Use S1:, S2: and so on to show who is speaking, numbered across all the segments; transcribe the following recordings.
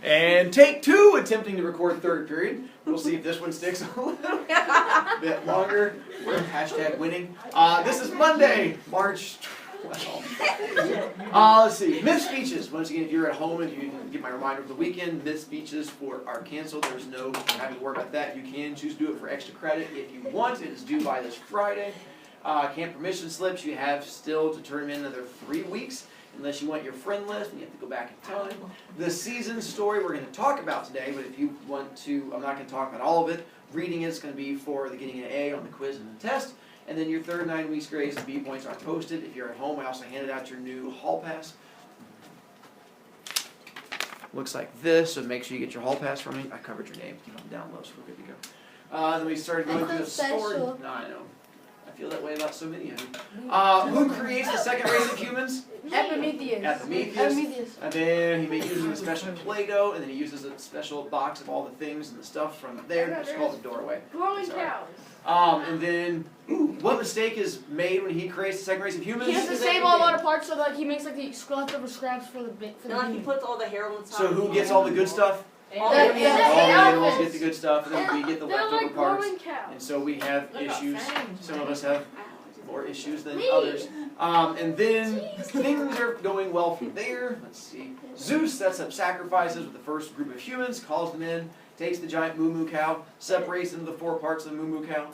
S1: And take 2 attempting to record third period. We'll see if this one sticks a little bit longer. We're hashtag winning. This is Monday, March 12th. Let's see. Myth speeches. Once again, if you're at home and you didn't get my reminder of the weekend, myth speeches are canceled. There's no having to worry about that. You can choose to do it for extra credit if you want. It is due by this Friday. Camp permission slips, you have still to turn them in another 3 weeks. Unless you want your friend list, and you have to go back in time. The season story we're going to talk about today, but if you want to, I'm not going to talk about all of it. Reading is going to be for the getting an A on the quiz and the test. And then your third 9 weeks grades and B points are posted. If you're at home, I also handed out your new hall pass. Looks like this, so make sure you get your hall pass from me. I covered your name. Keep them down low, so we're good to go. Then we started going through the story. No, I know. I feel that way about so many of you. Who creates the second race of humans? Epimetheus. And then he uses a special Play-Doh, and then he uses a special box of all the things and the stuff from there. It's called the doorway.
S2: Growing cows.
S1: And then, what mistake is made when he creates the second race of humans?
S2: He has to save all the parts so that he makes like the leftover scraps for the
S3: he puts all the hair on the top.
S1: So who gets all the good stuff?
S3: All
S1: the animals get the good stuff, and then we get the leftover
S2: like
S1: parts.
S2: cows.
S1: And so we have issues. Some of us have more issues than others. And then things are going well from there. Let's see. Zeus sets up sacrifices with the first group of humans, calls them in, takes the giant moo-moo cow, separates into the 4 parts of the moo-moo cow.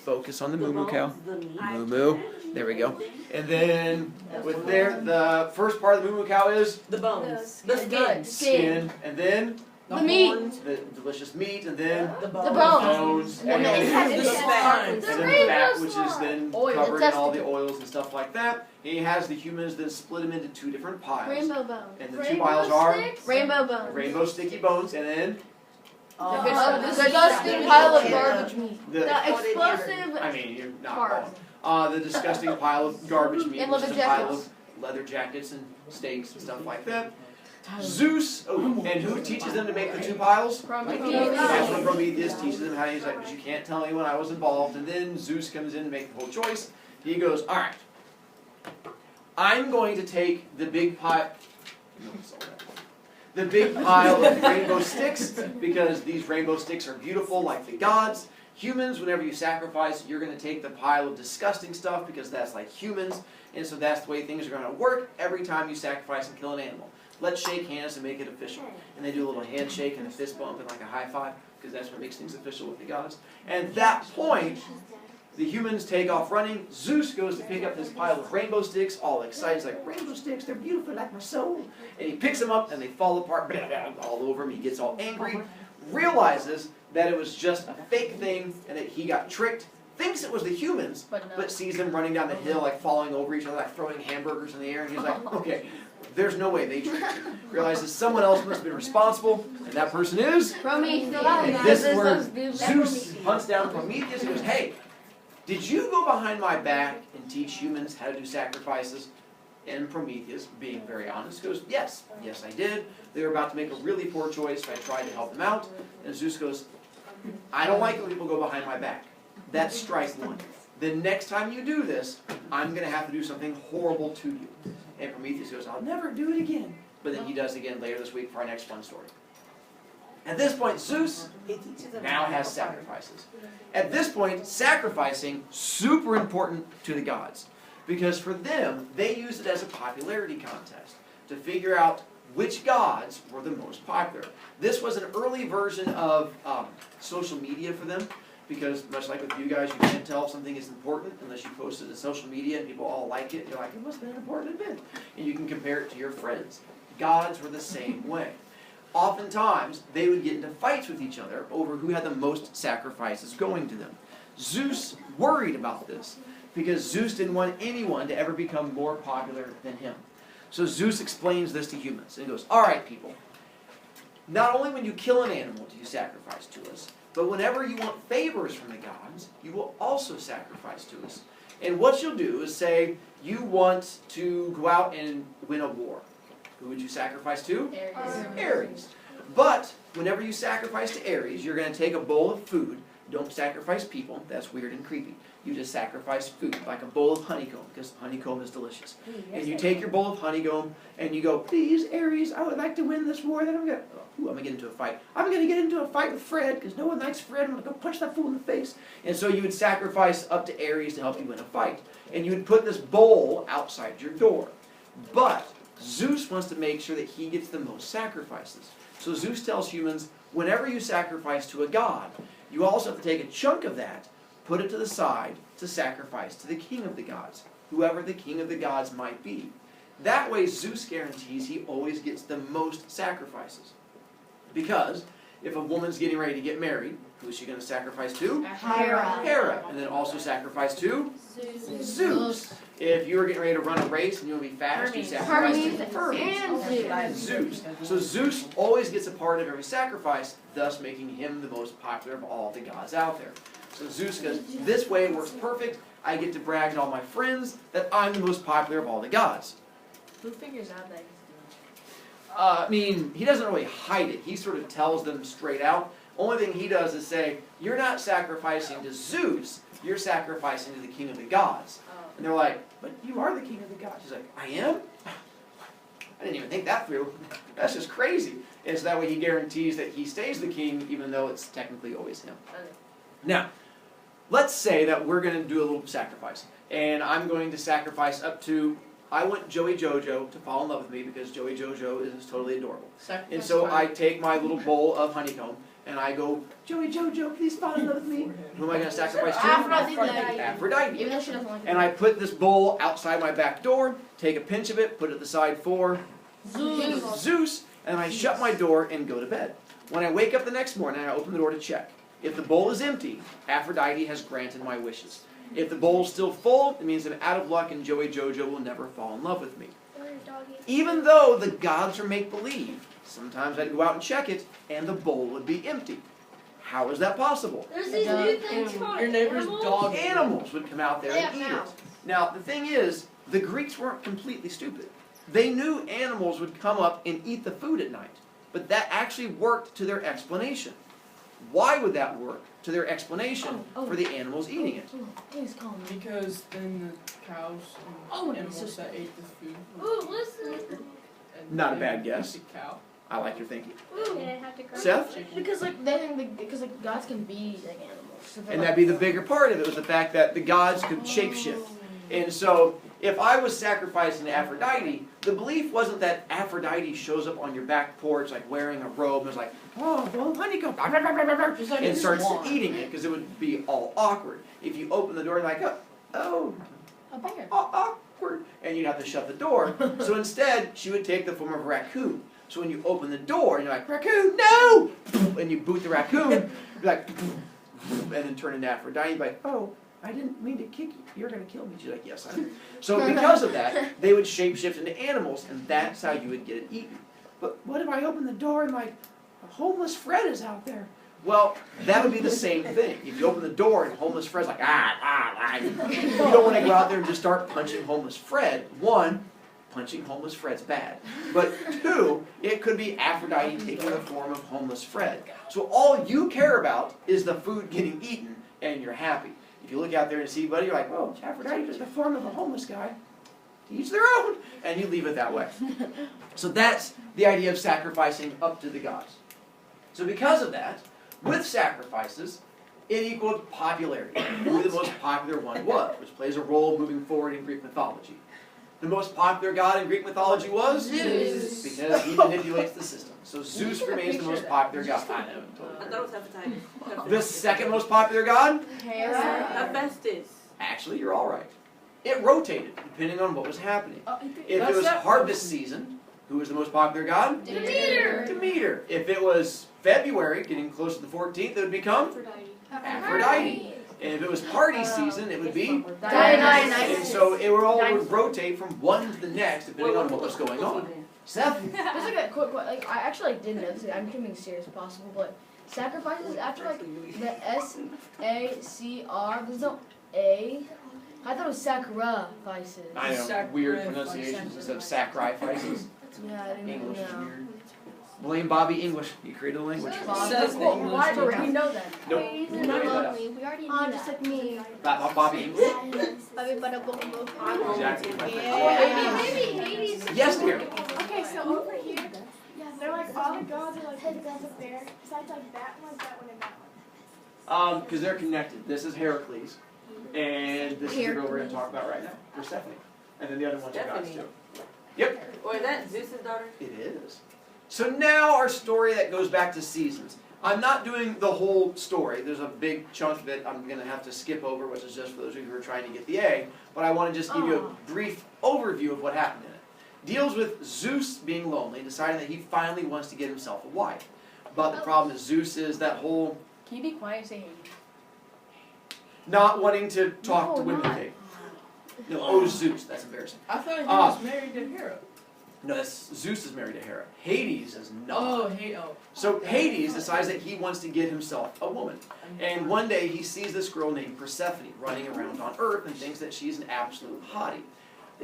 S1: Focus on the moo-moo cow. Moo-moo. There we go. And then with the first part of the moo-moo cow is
S3: the bones. The
S1: skin. And then
S2: the meat.
S1: The delicious meat. And then
S3: the
S1: bones. And then
S3: the
S1: fat, which is then covered in all the oils and stuff like that. He has the humans then split them into 2 different piles.
S2: Rainbow bones.
S1: And the 2 piles are
S2: rainbow bones.
S1: Rainbow sticky bones. And then
S2: the disgusting pile of garbage meat. The explosive.
S1: I mean, you're not wrong. The disgusting pile of garbage meat, which is a pile of leather jackets and steaks and stuff like that. Zeus, and who teaches them to make the 2 piles?
S2: Prometheus.
S1: That's when Prometheus teaches them how. He's like, but you can't tell anyone I was involved. And then Zeus comes in to make the whole choice. He goes, all right, I'm going to take the big pile. The big pile of rainbow sticks, because these rainbow sticks are beautiful like the gods. Humans, whenever you sacrifice, you're going to take the pile of disgusting stuff because that's like humans, and so that's the way things are going to work every time you sacrifice and kill an animal. Let's shake hands and make it official. And they do a little handshake and a fist bump and like a high five, because that's what makes things official with the gods. And at that point, the humans take off running. Zeus goes to pick up this pile of rainbow sticks, all excited. He's like, rainbow sticks, they're beautiful like my soul. And he picks them up and they fall apart all over him. He gets all angry, realizes that it was just a fake thing and that he got tricked, thinks it was the humans, but sees them running down the hill, like falling over each other, like throwing hamburgers in the air. And he's like, okay, there's no way they tricked you. Realizes someone else must have been responsible, and that person is
S2: Prometheus.
S1: And this is where Zeus hunts down Prometheus and goes, hey, did you go behind my back and teach humans how to do sacrifices? And Prometheus, being very honest, goes, yes, I did. They were about to make a really poor choice, so I tried to help them out. And Zeus goes, I don't like when people go behind my back. That's strike 1. The next time you do this, I'm going to have to do something horrible to you. And Prometheus goes, I'll never do it again. But then he does it again later this week for our next fun story. At this point, Zeus now has sacrifices. At this point, sacrificing, super important to the gods. Because for them, they use it as a popularity contest to figure out which gods were the most popular. This was an early version of social media for them. Because much like with you guys, you can't tell if something is important unless you post it to social media and people all like it. You're like, it must have been an important event. And you can compare it to your friends. Gods were the same way. Oftentimes, they would get into fights with each other over who had the most sacrifices going to them. Zeus worried about this because Zeus didn't want anyone to ever become more popular than him. So Zeus explains this to humans. And he goes, all right, people. Not only when you kill an animal do you sacrifice to us, but whenever you want favors from the gods, you will also sacrifice to us. And what you'll do is say you want to go out and win a war. Who would you sacrifice to?
S2: Ares.
S1: Ares. But whenever you sacrifice to Ares, you're going to take a bowl of food You don't sacrifice people, that's weird and creepy. You just sacrifice food, like a bowl of honeycomb, because honeycomb is delicious. And you take your bowl of honeycomb, and you go, please, Ares, I would like to win this war, then I'm gonna get into a fight. I'm gonna get into a fight with Fred, because no one likes Fred, I'm gonna go punch that fool in the face. And so you would sacrifice up to Ares to help you win a fight. And you would put this bowl outside your door. But Zeus wants to make sure that he gets the most sacrifices. So Zeus tells humans, whenever you sacrifice to a god, you also have to take a chunk of that, put it to the side to sacrifice to the king of the gods, whoever the king of the gods might be. That way Zeus guarantees he always gets the most sacrifices. Because if a woman's getting ready to get married, who is she going to sacrifice to?
S2: Hera.
S1: Hera. And then also sacrifice to? Zeus. If you were getting ready to run a race and you want to be fast, you sacrifice to Hermes and Zeus. So Zeus always gets a part of every sacrifice, thus making him the most popular of all the gods out there. So Zeus goes, this way it works perfect. I get to brag to all my friends that I'm the most popular of all the gods.
S2: Who figures out that he's
S1: I mean, he doesn't really hide it. He sort of tells them straight out. Only thing he does is say, you're not sacrificing to Zeus, you're sacrificing to the king of the gods. And they're like, but you are the king of the gods. He's like, I am? I didn't even think that through. That's just crazy. And so that way he guarantees that he stays the king, even though it's technically always him. Now, let's say that we're going to do a little sacrifice. And I'm going to sacrifice up to, I want Joey Jojo to fall in love with me because Joey Jojo is totally adorable. And so I take my little bowl of honeycomb, and I go, Joey Jojo, please fall in love with me. Who am I going to sacrifice to? Aphrodite.
S2: Even though she doesn't like it.
S1: And I put this bowl outside my back door, take a pinch of it, put it at the side for Zeus, and I shut my door and go to bed. When I wake up the next morning, I open the door to check. If the bowl is empty, Aphrodite has granted my wishes. If the bowl is still full, it means I'm out of luck and Joey Jojo will never fall in love with me. Even though the gods are make-believe, sometimes I'd go out and check it, and the bowl would be empty. How is that possible?
S4: There's these new things called
S3: your neighbor's dog.
S1: Animals would come out there and eat it. Now, the thing is, the Greeks weren't completely stupid. They knew animals would come up and eat the food at night, but that actually worked to their explanation. Why would that work to their explanation for the animals eating it?
S5: Because then the cows and animals that ate the food.
S4: Ooh, listen.
S1: Not a bad guess.
S5: The cow.
S1: I like your thinking.
S4: Ooh.
S1: Seth?
S2: Because like they think because like gods can be like animals. So
S1: And that'd be the bigger part of it, was the fact that the gods could shapeshift. And so, if I was sacrificing to Aphrodite, the belief wasn't that Aphrodite shows up on your back porch like wearing a robe and is like, oh, well, honeycomb, and starts eating it, because it would be all awkward. If you open the door, you're like, oh,
S2: a bear.
S1: awkward, and you'd have to shut the door. So instead, she would take the form of a raccoon. So when you open the door, and you're like, raccoon, no! And you boot the raccoon, you're like, and then turn into Aphrodite, you're like, oh, I didn't mean to kick you. You're going to kill me. She's like, yes, I did. So because of that, they would shapeshift into animals, and that's how you would get it eaten. But what if I open the door and, like, a homeless Fred is out there? Well, that would be the same thing. If you open the door and homeless Fred's like, you don't want to go out there and just start punching homeless Fred. One, punching homeless Fred's bad. But two, it could be Aphrodite taking the form of homeless Fred. So all you care about is the food getting eaten, and you're happy. If you look out there and see, buddy, you're like, oh, Aphrodite is the form of a homeless guy. Each their own. And you leave it that way. So that's the idea of sacrificing up to the gods. So because of that, with sacrifices, it equaled popularity. Who the most popular one was, which plays a role moving forward in Greek mythology. The most popular god in Greek mythology was?
S2: Zeus.
S1: Because he manipulates the system. So Zeus remains the most popular god. I know.
S3: I thought it was Hepatitis.
S1: The second most popular god?
S2: Hera.
S3: Hephaestus.
S1: Actually, you're all right. It rotated, depending on what was happening. If it was harvest season, who was the most popular god?
S4: Demeter.
S1: Demeter. If it was February, getting close to the 14th, it would become? Aphrodite. And if it was party season, it would be?
S2: Dionysus.
S1: And so it would rotate from one to the next, depending on what was going on. Seth?
S2: Just like a quick, like I actually like didn't know this. I'm being serious as possible, but sacrifices after like the S-A-C-R. There's no A. I thought it was sacrifices.
S1: I know, weird pronunciations instead of sacrifices.
S2: Yeah, I didn't
S1: English is
S2: know.
S1: weird. Blame Bobby English. He created the language.
S5: Says the English
S2: Why do
S5: teacher.
S2: we know that?
S1: Nope.
S4: He's
S1: We
S4: not
S1: made that up.
S4: lonely. We already knew
S6: Oh,
S4: that.
S6: just like me.
S1: Bobby English?
S3: I'm lonely
S1: Exactly.
S3: too.
S4: Maybe Hades.
S1: Yes, dear.
S6: Okay, so over here, they're like all the gods are like up there. Besides like that one, and that one.
S1: Because they're connected. This is Heracles, and this is the girl we're going to talk about right now, Persephone. And then the other ones are gods too. Yep,
S3: Or is that Zeus's daughter?
S1: it is. So now our story that goes back to seasons. I'm not doing the whole story. There's a big chunk of it I'm going to have to skip over, which is just for those of you who are trying to get the A. But I want to just give you a brief overview of what happened in it. Deals with Zeus being lonely, deciding that he finally wants to get himself a wife. But the problem is Zeus is that whole
S2: Can you be quiet and say Hades?
S1: not wanting to talk to
S2: No,
S1: women.
S2: not.
S1: Thing. No, oh Zeus, that's embarrassing.
S5: I thought he was married to Hera.
S1: No, that's, Zeus is married to Hera. Hades is not.
S5: Oh, hey, oh.
S1: So Hades decides that he wants to get himself a woman. And one day he sees this girl named Persephone running around on Earth and thinks that she's an absolute hottie.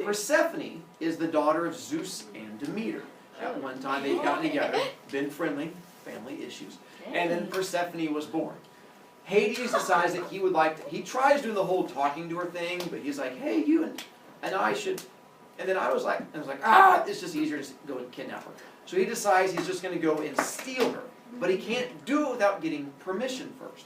S1: Persephone is the daughter of Zeus and Demeter. At one time they'd gotten together, been friendly, family issues, and then Persephone was born. Hades decides that he would like to, he tries doing the whole talking to her thing, but he's like, hey, you and I should, and then I was like, it's just easier to go and kidnap her. So he decides he's just going to go and steal her, but he can't do it without getting permission first.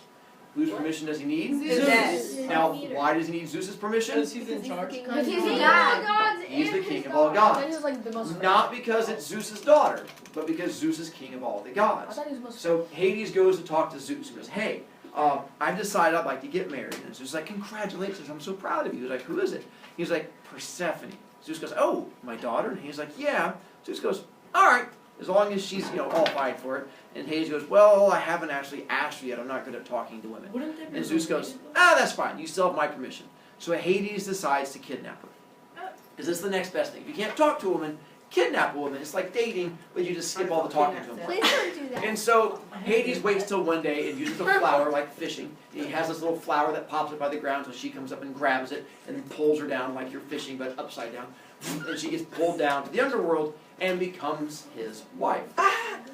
S1: Whose permission does he need?
S3: Zeus.
S1: Now, why does he need Zeus's permission?
S5: Because he's in charge.
S2: Because
S4: He's
S2: he's
S4: the
S2: God.
S4: gods
S1: He's the
S4: and
S1: king
S4: his
S1: of all
S4: daughter.
S2: He was
S1: gods.
S2: like the most.
S1: Not because it's Zeus's daughter, but because Zeus is king of all the
S2: I
S1: gods.
S2: thought he was most.
S1: So Hades goes to talk to Zeus. He goes, hey, I've decided I'd like to get married. And Zeus is like, congratulations, I'm so proud of you. He's like, who is it? He's like, Persephone. Zeus goes, oh, my daughter? And he's like, yeah. Zeus goes, all right, as long as she's, qualified for it. And Hades goes, well, I haven't actually asked you yet. I'm not good at talking to women.
S5: Wouldn't that be
S1: And Zeus goes, that's fine. You still have my permission. So Hades decides to kidnap her. Because it's the next best thing. If you can't talk to a woman, kidnap a woman. It's like dating, but you just skip all the talking to them.
S4: Please don't do that.
S1: And so Hades waits till one day and uses a flower like fishing. And he has this little flower that pops up by the ground, so she comes up and grabs it and pulls her down like you're fishing, but upside down. And she gets pulled down to the underworld and becomes his wife.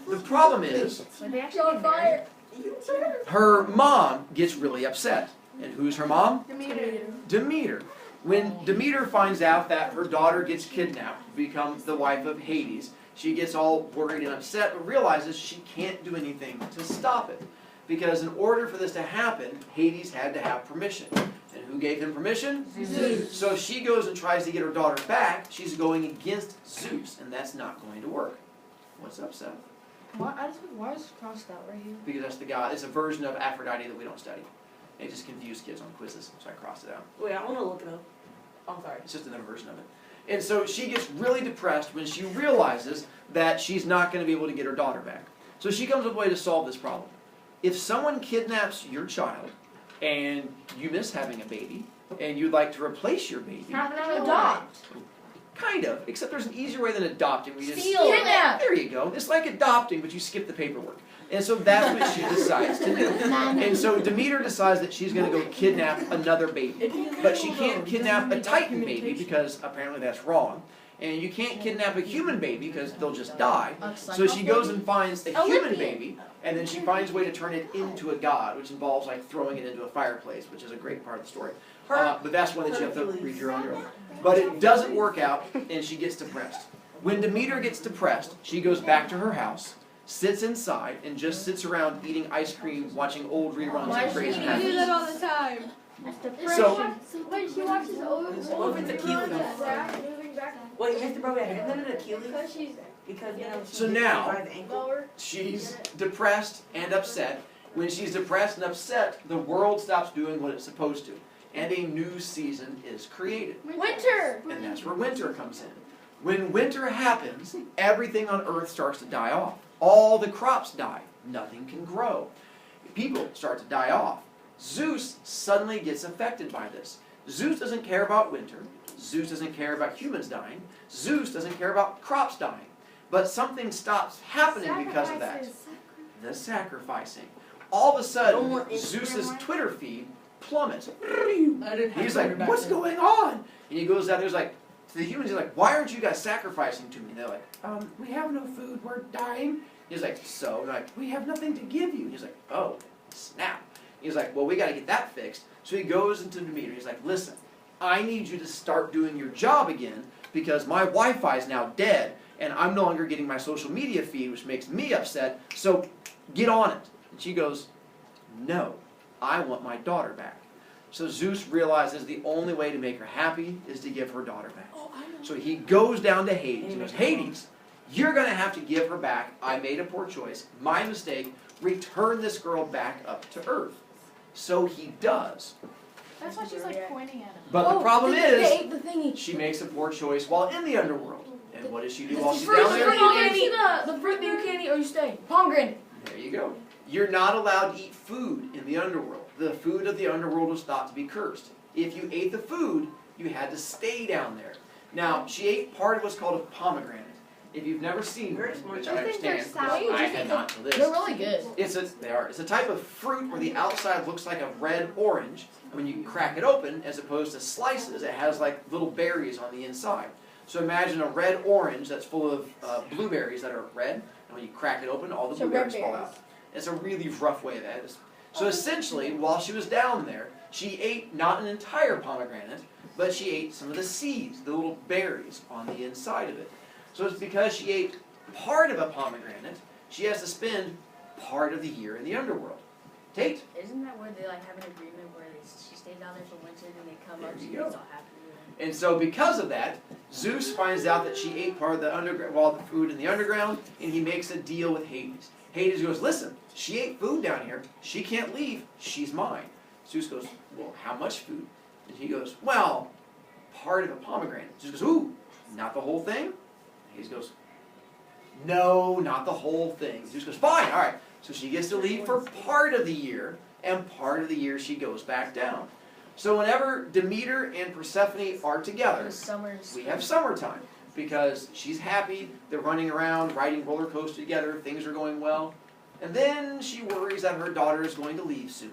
S1: The problem is,
S2: They actually get married.
S1: her mom gets really upset. And who's her mom?
S6: Demeter.
S1: Demeter. When Demeter finds out that her daughter gets kidnapped to become the wife of Hades, she gets all worried and upset, but realizes she can't do anything to stop it. Because in order for this to happen, Hades had to have permission. And who gave him permission?
S2: Zeus.
S1: So if she goes and tries to get her daughter back, she's going against Zeus, and that's not going to work. What's up, Seth?
S2: Why is it crossed out right here?
S1: Because that's the god. It's a version of Aphrodite that we don't study. It just confused kids on quizzes, so I crossed it out.
S3: Wait, I want to look it up. I'm sorry.
S1: It's just another version of it. And so she gets really depressed when she realizes that she's not going to be able to get her daughter back. So she comes up with a way to solve this problem. If someone kidnaps your child and you miss having a baby and you'd like to replace your baby,
S2: Adopt.
S1: kind of, except there's an easier way than adopting. We just
S2: Steal. Kidnap.
S1: There you go. It's like adopting, but you skip the paperwork. And so that's what she decides to do. And so Demeter decides that she's going to go kidnap another baby. But she can't kidnap a Titan baby because apparently that's wrong. And you can't kidnap a human baby because they'll just die. So she goes and finds a human baby, and then she finds a way to turn it into a god, which involves like throwing it into a fireplace, which is a great part of the story. But that's one that you have to read your own. But it doesn't work out, and she gets depressed. When Demeter gets depressed, she goes back to her house, sits inside, and just sits around eating ice cream, watching old reruns of Grey's
S4: You do
S1: Anatomy.
S4: that all the time.
S1: So,
S4: Wait, she watches old.
S3: What if it's Achilles?
S6: Moving back.
S3: Wait, Mr. Brovicast, isn't it Achilles?
S6: Because she's
S3: Because, she
S1: So
S3: gets
S1: now-
S3: hit by the ankle.
S6: lower.
S1: she's depressed and upset. When she's depressed and upset, the world stops doing what it's supposed to, and a new season is created.
S4: Winter.
S1: And that's where winter comes in. When winter happens, everything on Earth starts to die off. All the crops die. Nothing can grow. People start to die off. Zeus suddenly gets affected by this. Zeus doesn't care about winter. Zeus doesn't care about humans dying. Zeus doesn't care about crops dying. But something stops happening because of that. The sacrificing. All of a sudden, Zeus's Twitter feed plummets. He's like, what's going on? And he goes out there, he's like, to the humans, he's like, why aren't you guys sacrificing to me? And they're like, we have no food, we're dying. He's like, so? And like, we have nothing to give you. He's like, oh, snap. He's like, well, we got to get that fixed. So he goes into Demeter. He's like, listen, I need you to start doing your job again because my Wi-Fi is now dead and I'm no longer getting my social media feed, which makes me upset. So get on it. And she goes, no, I want my daughter back. So Zeus realizes the only way to make her happy is to give her daughter back. So he goes down to Hades. He goes, Hades, you're going to have to give her back. I made a poor choice. My mistake. Return this girl back up to Earth. So he does.
S6: That's why she's like pointing at him.
S1: But the problem
S2: they
S1: is,
S2: ate the thingy.
S1: she makes a poor choice while in the underworld. And what does she do
S2: The
S1: while she's
S2: fruit
S1: down
S2: that
S1: there?
S2: you can't eat. The fruit that you can't eat or you stay. Pomegranate.
S1: There you go. You're not allowed to eat food in the underworld. The food of the underworld was thought to be cursed. If you ate the food, you had to stay down there. Now, she ate part of what's called a pomegranate. If you've never seen one, which I
S6: I think they're
S1: understand,
S6: sour.
S1: I had not till this.
S2: They're really good.
S1: It's a type of fruit where the outside looks like a red orange, and when you crack it open, as opposed to slices, it has like little berries on the inside. So imagine a red orange that's full of blueberries that are red, and when you crack it open, all the blueberries fall out. It's a really rough way of that. So essentially, while she was down there, she ate not an entire pomegranate, but she ate some of the seeds, the little berries on the inside of it. So it's because she ate part of a pomegranate, she has to spend part of the year in the underworld. Tate?
S7: Isn't that where they like have an agreement where she stays down there for winter and they come up,
S1: There
S7: she
S1: you go.
S7: gets all happy?
S1: And so because of that, Zeus finds out that she ate part of the underground, well, the food in the underground, and he makes a deal with Hades. Hades goes, listen, she ate food down here. She can't leave. She's mine. Zeus goes, well, how much food? And he goes, well, part of a pomegranate. Zeus goes, ooh, not the whole thing? Hades goes, no, not the whole thing. Zeus goes, fine, all right. So she gets to leave for part of the year, and part of the year she goes back down. So whenever Demeter and Persephone are together, we have summertime. Because she's happy, they're running around, riding roller coasters together, things are going well. And then she worries that her daughter is going to leave soon.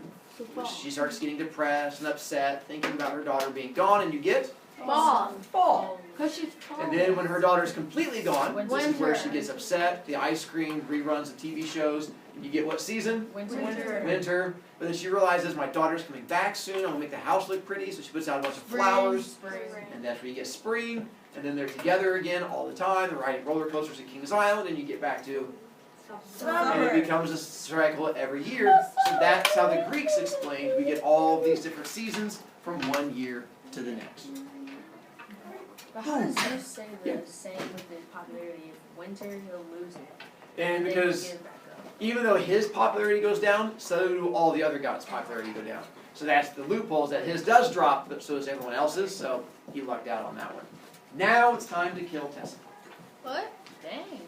S1: She starts getting depressed and upset, thinking about her daughter being gone, and you get? Fall.
S6: Because she's tall.
S1: And then when her daughter is completely gone, this is where
S2: Winter.
S1: she gets upset, the ice cream, reruns of TV shows, and you get what season? Winter. But then she realizes my daughter's coming back soon, I'm going to make the house look pretty, so she puts out a bunch of flowers.
S2: Spring.
S1: And that's where you get spring, and then they're together again all the time, they're riding roller coasters at Kings Island, and you get back to and it becomes a cycle every year. So that's how the Greeks explained we get all of these different seasons from one year to the next.
S7: But how does Zeus say the same with his popularity? If winter, he'll lose it.
S1: And
S7: then
S1: because
S7: he'll get it back up.
S1: even though his popularity goes down, so do all the other gods' popularity go down. So that's the loophole, is that his does drop, but so does everyone else's, so he lucked out on that one. Now it's time to kill Tessa.
S6: What?
S7: Dang.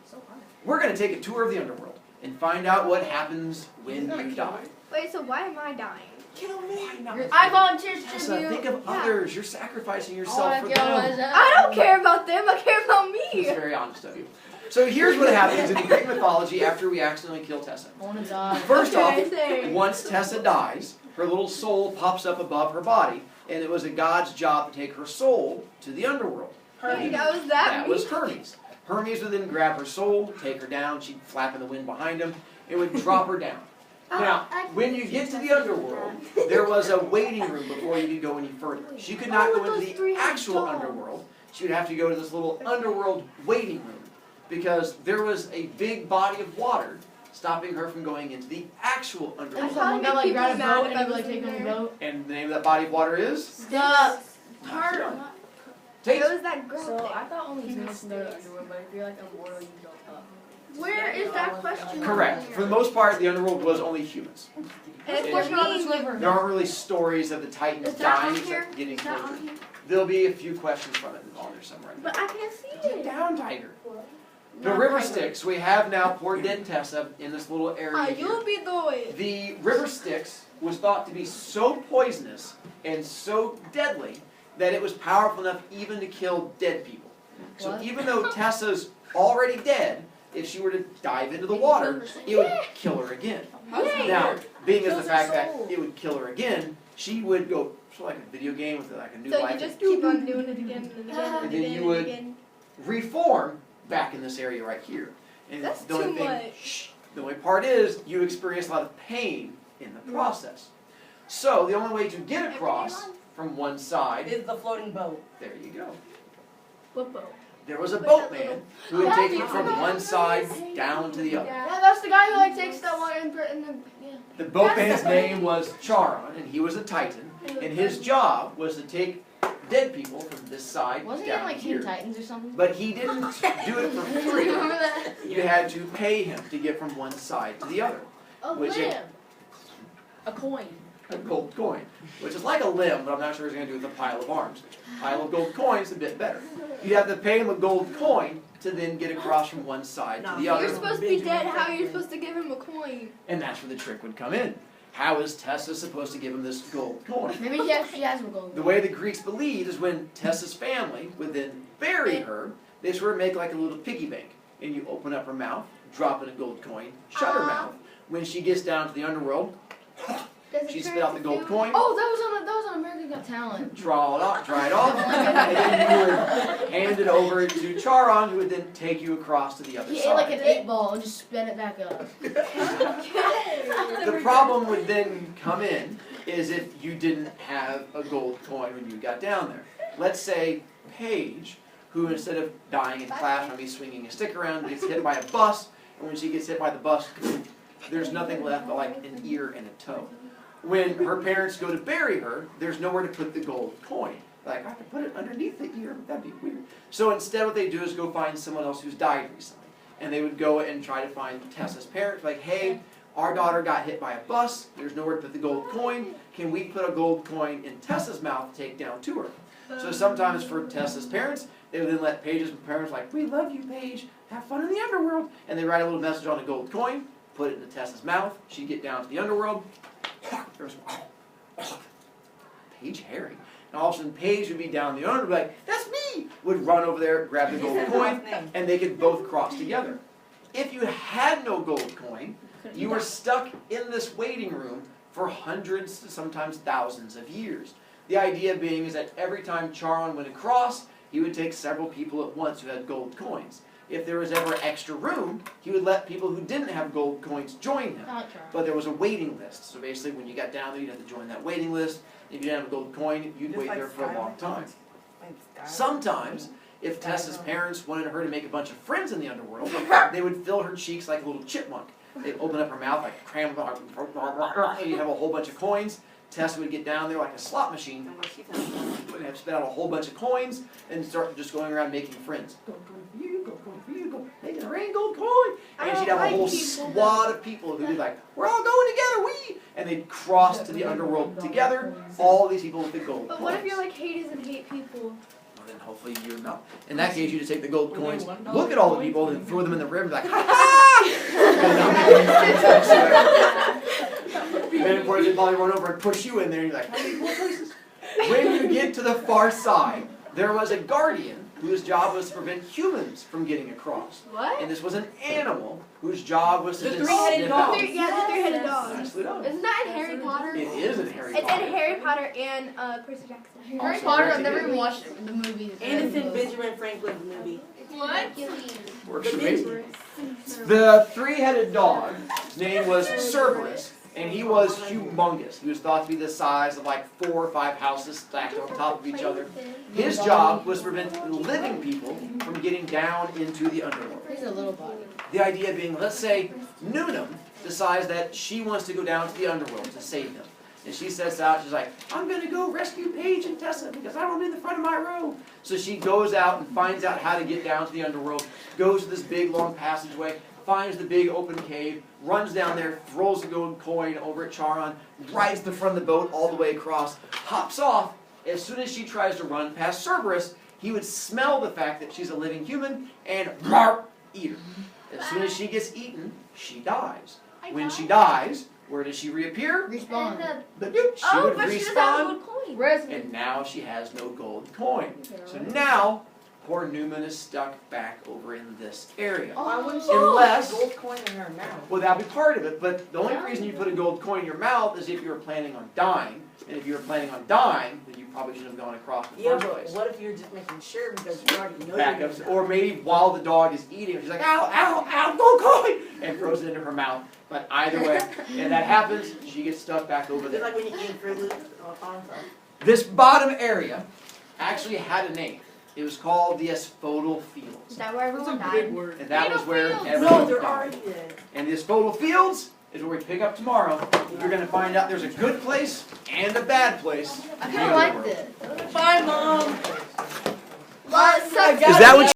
S7: So hard.
S1: We're going to take a tour of the underworld and find out what happens when you die.
S6: Wait, so why am I dying?
S1: Kill me!
S2: I volunteer to
S1: Tessa,
S2: tribute.
S1: think of
S6: Yeah.
S1: others. You're sacrificing
S2: I
S1: yourself
S2: wanna
S1: for
S2: kill
S1: them.
S2: myself.
S6: I don't care about them. I care about
S1: It's
S6: me.
S1: very honest of you. So here's what happens in Greek mythology after we accidentally kill Tessa.
S2: I wanna die.
S1: First off,
S6: Okay, same.
S1: once Tessa dies, her little soul pops up above her body, and it was a god's job to take her soul to the underworld.
S6: Wait, that was
S1: That
S6: me?
S1: was Hermes. Hermes would then grab her soul, take her down, she'd flap in the wind behind him, it would drop her down. Now, when you get to the underworld, there was a waiting room before you could go any further. She could not go into the actual underworld. She would have to go to this little underworld waiting room because there was a big body of water stopping her from going into the actual
S2: And
S1: underworld.
S2: someone got like grab a
S6: Mad
S2: boat
S6: if
S2: and
S6: I
S2: I'd be like
S6: was
S2: take
S6: in
S2: on the
S6: there.
S2: boat.
S1: And the name of that body of water is?
S2: The
S1: Tate.
S6: It was that girl
S7: So
S6: thing.
S7: I thought only humans can go to the underworld, but if you're like immortal, you go up.
S6: Where is that question?
S1: Correct. For the most part, the underworld was only humans.
S6: And it's
S2: What
S6: for
S2: about
S6: me.
S2: this liver?
S1: There aren't really stories of the Titans
S6: Is that
S1: dying
S6: on here?
S1: except getting
S6: Is that
S1: closer.
S6: on here?
S1: There'll be a few questions from it on there somewhere.
S6: But I can't see
S1: Get
S6: it.
S1: down, Tiger. The river Styx. We have now poor dead Tessa in this little area here.
S6: You'll be doing.
S1: The river Styx was thought to be so poisonous and so deadly that it was powerful enough even to kill dead people. So
S2: What?
S1: even though Tessa's already dead, if she were to dive into the water, it would kill her again. Now, being as the fact that it would kill her again, she would go sort of like a video game with like a new
S6: So
S1: life.
S6: you just keep on doing it again and again and
S1: And then
S6: again
S1: you
S6: and
S1: would-
S6: again.
S1: Reform back in this area right here. And
S4: That's
S1: the only
S4: too
S1: thing,
S4: much.
S1: the only part is you experience a lot of pain in the process. So the only way to get across from one side,
S3: Is the floating boat.
S1: there you go.
S2: What boat?
S1: There was a boatman who would take you from one side down to the other.
S2: Yeah, that's the guy who like takes that one and yeah.
S1: The boatman's name was Charon, and he was a titan, and his job was to take dead people from this side
S2: Wasn't he in
S1: down
S2: like
S1: here.
S2: Teen Titans or something?
S1: But he didn't do it for free.
S2: Remember that?
S1: You had to pay him to get from one side to the other.
S7: A
S1: Which
S7: limb. A coin.
S1: A gold coin, which is like a limb, but I'm not sure what he's going to do with a pile of arms. Pile of gold coins, a bit better. You'd have to pay him a gold coin to then get across from one side to the
S4: You're
S1: other.
S4: supposed to be dead. How are you supposed to give him a coin?
S1: And that's where the trick would come in. How is Tessa supposed to give him this gold coin?
S2: Maybe she has a gold.
S1: The way the Greeks believed is when Tessa's family would then bury her, they sort of make like a little piggy bank. And you open up her mouth, drop in a gold coin, shut her mouth. When she gets down to the underworld, she spit out the gold coin,
S2: Oh, that was on American Got Talent.
S1: draw it off, dry it off, and then you would hand it over to Charon, who would then take you across to the other
S2: He ate
S1: side.
S2: like an 8-ball and just spit it back up.
S1: The problem would then come in is if you didn't have a gold coin when you got down there. Let's say Paige, who instead of dying in class by me swinging a stick around, gets hit by a bus, and when she gets hit by the bus, there's nothing left but like an ear and a toe. When her parents go to bury her, there's nowhere to put the gold coin. Like, I could put it underneath the ear, that'd be weird. So instead what they do is go find someone else who's died recently. And they would go and try to find Tessa's parents, like, hey, our daughter got hit by a bus, there's nowhere to put the gold coin, can we put a gold coin in Tessa's mouth to take down to her? So sometimes for Tessa's parents, they would then let Paige's parents like, we love you, Paige, have fun in the underworld. And they write a little message on a gold coin, put it into Tessa's mouth, she'd get down to the underworld, there's Paige Harry. And all of a sudden Paige would be down the underworld, like, that's me! Would run over there, grab the gold coin, and they could both cross together. If you had no gold coin, you were stuck in this waiting room for hundreds to sometimes thousands of years. The idea being is that every time Charon went across, he would take several people at once who had gold coins. If there was ever extra room, he would let people who didn't have gold coins join him. But there was a waiting list. So basically when you got down there, you'd have to join that waiting list. If you didn't have a gold coin, you'd wait there for a long time. Sometimes, if Tessa's parents wanted her to make a bunch of friends in the underworld, they would fill her cheeks like a little chipmunk. They'd open up her mouth, like cram, and you'd have a whole bunch of coins. Tessa would get down there like a slot machine, would have spit out a whole bunch of coins, and start just going around making friends. Gold coin for you, gold coin for you, gold, making a rain, gold coin. And she'd have a whole squad of people who'd be like, we're all going together, we! And they'd cross to the underworld together, all these people with the gold
S4: But
S1: coins.
S4: what if you're like haters and hate people?
S1: Well, then hopefully you're not. In that case, you just take the gold coins, look at all the people, and throw them in the river, like, ha ha! Then of course they probably run over and push you in there, and you're like, how many more places? When you get to the far side, there was a guardian whose job was to prevent humans from getting across.
S4: What?
S1: And this was an animal whose job was to
S3: The
S1: just
S3: three-headed
S1: sniff
S3: dog.
S1: out.
S4: Yeah, the three-headed dog.
S1: Nicely done.
S4: Isn't that in Harry Potter?
S1: It is in Harry
S4: It's
S1: Potter.
S4: in Harry Potter and Percy Jackson.
S2: Harry
S1: Also
S2: Potter,
S1: very
S2: I've never
S1: good.
S2: even watched the movies.
S3: And it's in Benjamin Franklin's movie.
S4: What?
S1: Works for me. The three-headed dog, his name was Cerberus, and he was humongous. He was thought to be the size of like 4 or 5 houses stacked on top of each other. His job was to prevent living people from getting down into the underworld.
S2: He's a little body.
S1: The idea being, let's say Newnham decides that she wants to go down to the underworld to save them. And she sets out, she's like, I'm going to go rescue Paige and Tessa because I don't need the front of my row. So she goes out and finds out how to get down to the underworld, goes to this big long passageway, finds the big open cave, runs down there, throws the gold coin over at Charon, rides the front of the boat all the way across, hops off. As soon as she tries to run past Cerberus, he would smell the fact that she's a living human and eat her. As soon as she gets eaten, she dies. When she dies, where does she reappear?
S2: Respawn.
S1: She would
S4: But she doesn't have a
S1: respawn,
S4: gold coin.
S2: Resin.
S1: and now she has no gold coin. So now, poor Newman is stuck back over in this area.
S3: Why wouldn't she
S1: Unless-
S3: put a gold coin in her mouth?
S1: Well, that'll be part of it, but the only reason you put a gold coin in your mouth is if you were planning on dying. And if you were planning on dying, then you probably shouldn't have gone across in the
S3: Yeah,
S1: first
S3: but
S1: place.
S3: what if you're just making sure because you already know
S1: Back
S3: you're
S1: up,
S3: gonna
S1: or
S3: die?
S1: maybe while the dog is eating, she's like, ow, ow, ow, gold coin! And throws it into her mouth. But either way, and that happens, she gets stuck back over
S3: It's
S1: there.
S3: like when you eat Fruit Loops on
S1: This bottom area actually had a name. It was called the asphodel
S4: Is
S1: fields.
S4: that where
S5: That's a
S4: everyone
S5: big
S4: died?
S5: word.
S1: And that was where
S6: Fields.
S3: No,
S1: everyone
S3: they're
S1: died.
S3: already dead.
S1: And the asphodel fields is where we pick up tomorrow. You're going to find out there's a good place and a bad place.
S2: I kind of like this.
S3: Bye, Mom.
S4: Well, it sucks.
S1: Is that what